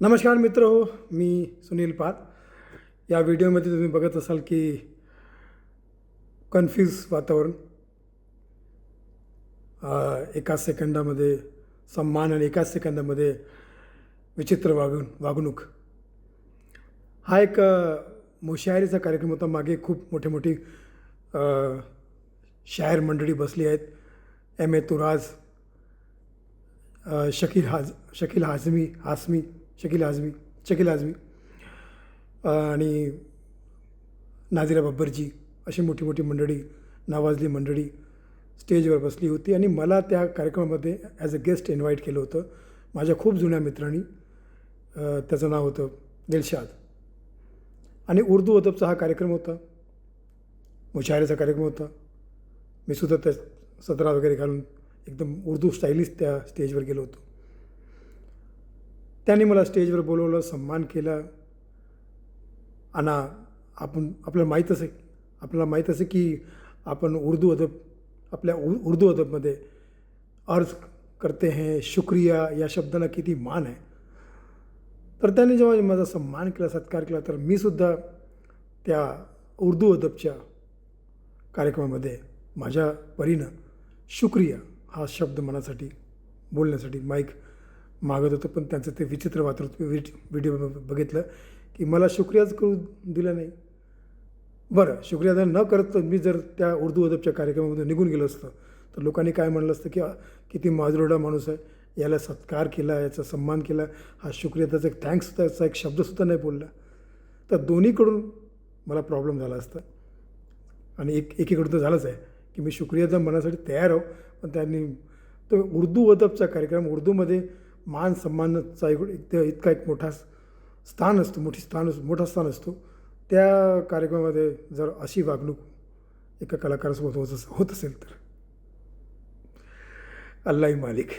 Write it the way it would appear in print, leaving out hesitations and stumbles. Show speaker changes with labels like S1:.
S1: नमस्कार मित्र हो, मी सुनील पाद. या व्हिडिओमध्ये तुम्ही बघत असाल की कन्फ्यूज वातावरण, एकाच सेकंदामध्ये सम्मान आणि एकाच सेकंदामध्ये विचित्र वागणूक. हा एक मुशायरीचा कार्यक्रम होता. मागे खूप मोठी शायर मंडळी बसली आहेत. एम ए तुराज, शकील आझमी आणि नाझिरा बब्बरजी अशी मोठी मंडळी, नावाजली मंडळी स्टेजवर बसली होती आणि मला त्या कार्यक्रमामध्ये ॲज अ गेस्ट इन्व्हाइट केलं होतं माझ्या खूप जुन्या मित्रांनी. त्याचं नाव होतं दिलशाद. आणि उर्दू अदबचा हा कार्यक्रम होता, मुशायऱ्याचा कार्यक्रम होता. मी सुद्धा त्या सदरा वगैरे घालून एकदम उर्दू स्टाईलिश त्या स्टेजवर गेलो होतो. त्यांनी मला स्टेजवर बोलवलं, सन्मान केला. आणि आपल्याला माहीत असे की आपण उर्दू अदबमध्ये अर्ज करते हैं शुक्रिया या शब्दाला किती मान आहे. तर त्यांनी जेव्हा माझा सन्मान केला, सत्कार केला, तर मी सुद्धा त्या उर्दू अदबच्या कार्यक्रमामध्ये माझ्या परीनं शुक्रिया हा शब्द मनासाठी बोलण्यासाठी माईक मागत होतं. पण त्यांचं ते विचित्र वातावरण व्हिडिओ बघितलं की मला शुक्रियाच करू दिला नाही. बरं, शुक्रिया न करत मी जर त्या उर्दू अदबच्या कार्यक्रमामध्ये निघून गेलो असतं तर लोकांनी काय म्हणलं असतं की किती माजरोडा माणूस आहे, याला सत्कार केला, याचा सन्मान केला, हा शुक्रिया, त्याचा एक थँक्सचा याचा एक शब्दसुद्धा नाही बोलला. तर दोन्हीकडून मला प्रॉब्लेम झाला असता. आणि एकीकडून तर झालंच आहे की मी शुक्रियाचा मनासाठी तयार आहो, पण त्यांनी तो उर्दू अदबचा कार्यक्रम, उर्दूमध्ये मान सन्मानाचा इतका एक मोठा स्थान असतो. त्या कार्यक्रमामध्ये जर अशी वागणूक एका कलाकारासोबत होत असेल तर अल्लाही मालिक.